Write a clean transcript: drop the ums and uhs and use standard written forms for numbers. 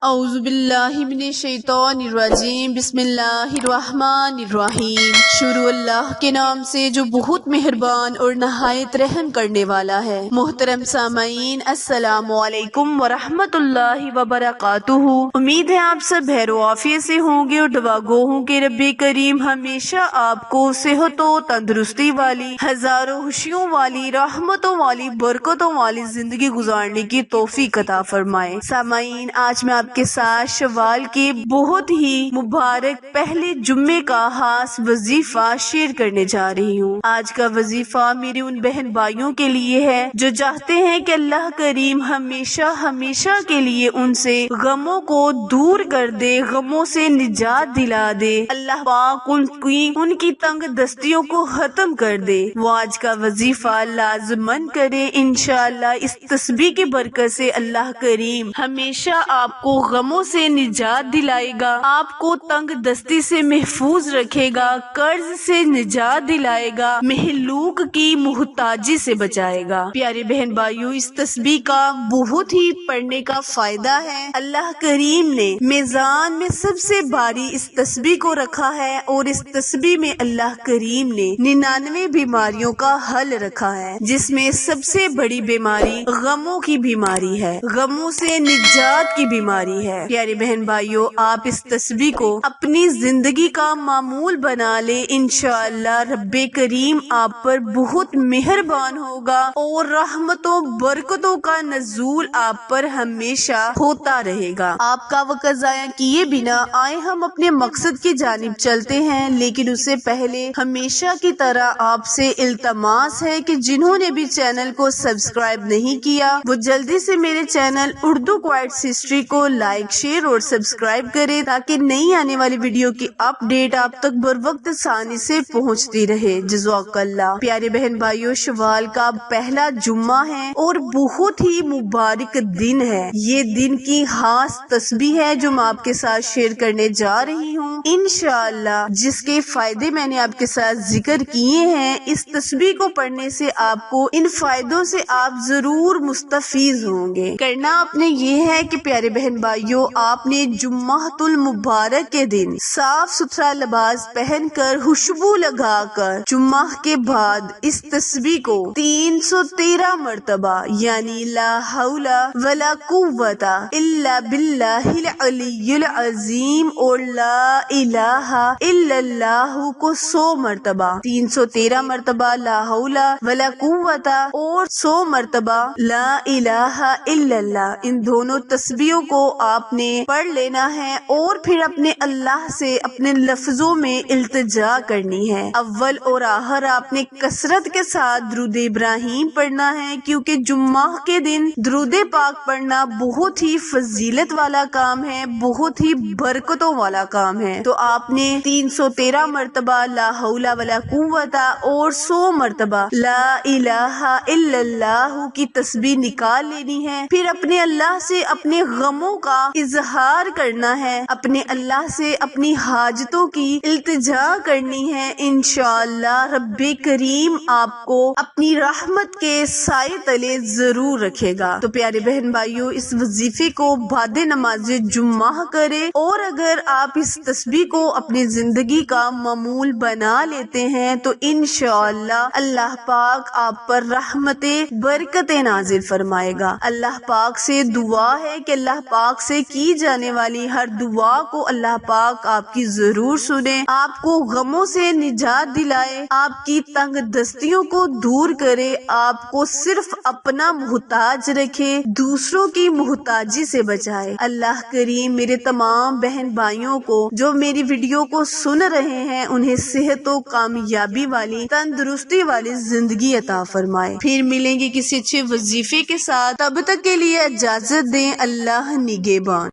اعوذ باللہ من الشیطان الرجیم، بسم اللہ الرحمن الرحیم۔ شروع اللہ کے نام سے جو بہت مہربان اور نہایت رحم کرنے والا ہے۔ محترم سامعین، السلام علیکم ورحمۃ اللہ وبرکاتہ۔ امید ہے آپ سب خیر و عافیت سے ہوں گے اور دعا گو ہوں کہ رب کریم ہمیشہ آپ کو صحت و تندرستی والی، ہزاروں خوشیوں والی، رحمتوں والی، برکتوں والی زندگی گزارنے کی توفیق عطا فرمائے۔ سامعین، آج میں آپ کے ساتھ شوال کے بہت ہی مبارک پہلے جمعے کا خاص وظیفہ شیئر کرنے جا رہی ہوں۔ آج کا وظیفہ میرے ان بہن بھائیوں کے لیے ہے جو چاہتے ہیں کہ اللہ کریم ہمیشہ کے لیے ان سے غموں کو دور کر دے، غموں سے نجات دلا دے، اللہ پاک ان کی تنگ دستیوں کو ختم کر دے۔ وہ آج کا وظیفہ لازمن کرے، انشاءاللہ اس تسبیح کی برکت سے اللہ کریم ہمیشہ آپ کو غموں سے نجات دلائے گا، آپ کو تنگ دستی سے محفوظ رکھے گا، قرض سے نجات دلائے گا، مخلوق کی محتاجی سے بچائے گا۔ پیارے بہن بھائیوں، اس تسبیح کا بہت ہی پڑھنے کا فائدہ ہے۔ اللہ کریم نے میزان میں سب سے بھاری اس تسبیح کو رکھا ہے اور اس تسبیح میں اللہ کریم نے 99 بیماریوں کا حل رکھا ہے، جس میں سب سے بڑی بیماری غموں کی بیماری ہے، غموں سے نجات کی بیماری ہے۔ پیارے بہن بھائیوں، آپ اس تسبیح کو اپنی زندگی کا معمول بنا لے، انشاءاللہ رب کریم آپ پر بہت مہربان ہوگا اور رحمتوں برکتوں کا نزول آپ پر ہمیشہ ہوتا رہے گا۔ آپ کا وقت ضائع کیے بنا آئے ہم اپنے مقصد کی جانب چلتے ہیں، لیکن اس سے پہلے ہمیشہ کی طرح آپ سے التماس ہے کہ جنہوں نے بھی چینل کو سبسکرائب نہیں کیا وہ جلدی سے میرے چینل اردو کوائٹس ہسٹری کو لائک، شیئر اور سبسکرائب کرے تاکہ نئی آنے والی ویڈیو کی اپ ڈیٹ آپ تک بر وقت آسانی سے پہنچتی رہے۔ جزاک اللہ۔ پیارے بہن بھائیوں، شوال کا پہلا جمعہ ہے اور بہت ہی مبارک دن ہے۔ یہ دن کی خاص تسبیح ہے جو میں آپ کے ساتھ شیئر کرنے جا رہی ہوں، انشاءاللہ جس کے فائدے میں نے آپ کے ساتھ ذکر کیے ہیں۔ اس تسبیح کو پڑھنے سے آپ کو ان فائدوں سے آپ ضرور مستفیض ہوں گے۔ کرنا آپ نے یہ ہے کہ پیارے بہن بھائیوں، آپ نے جمعۃ المبارک کے دن صاف ستھرا لباس پہن کر، خوشبو لگا کر، جمعہ کے بعد اس تسبیح کو 313 مرتبہ، یعنی لا حول ولا قوت الا باللہ العلی العظیم اور لا الہ الا اللہ کو 100 مرتبہ، 313 مرتبہ لا حول ولا قوت اور 100 مرتبہ لا الہ الا اللہ، ان دونوں تسبیحوں کو آپ نے پڑھ لینا ہے اور پھر اپنے اللہ سے اپنے لفظوں میں التجا کرنی ہے۔ اول اور آخر آپ نے کثرت کے ساتھ درود ابراہیم پڑھنا ہے، کیونکہ جمعہ کے دن درود پاک پڑھنا بہت ہی فضیلت والا کام ہے، بہت ہی برکتوں والا کام ہے۔ تو آپ نے 313 مرتبہ لا حول ولا قوت اور 100 مرتبہ لا الہ الا اللہ کی تسبیح نکال لینی ہے، پھر اپنے اللہ سے اپنے غموں کا اظہار کرنا ہے، اپنے اللہ سے اپنی حاجتوں کی التجا کرنی ہے، انشاءاللہ رب کریم آپ کو اپنی رحمت کے سائے تلے ضرور رکھے گا۔ تو پیارے بہن بھائیوں، اس وظیفے کو بعد نماز جمعہ کرے اور اگر آپ اس تسبیح کو اپنی زندگی کا معمول بنا لیتے ہیں تو انشاءاللہ اللہ پاک آپ پر رحمت برکت نازل فرمائے گا۔ اللہ پاک سے دعا ہے کہ اللہ پاک سے کی جانے والی ہر دعا کو اللہ پاک آپ کی ضرور سنے، آپ کو غموں سے نجات دلائے، آپ کی تنگ دستیوں کو دور کرے، آپ کو صرف اپنا محتاج رکھے، دوسروں کی محتاجی سے بچائے۔ اللہ کریم میرے تمام بہن بھائیوں کو جو میری ویڈیو کو سن رہے ہیں انہیں صحت و کامیابی والی، تندرستی والی زندگی عطا فرمائے۔ پھر ملیں گے کسی اچھے وظیفے کے ساتھ، تب تک کے لیے اجازت دیں، اللہ نگہبان۔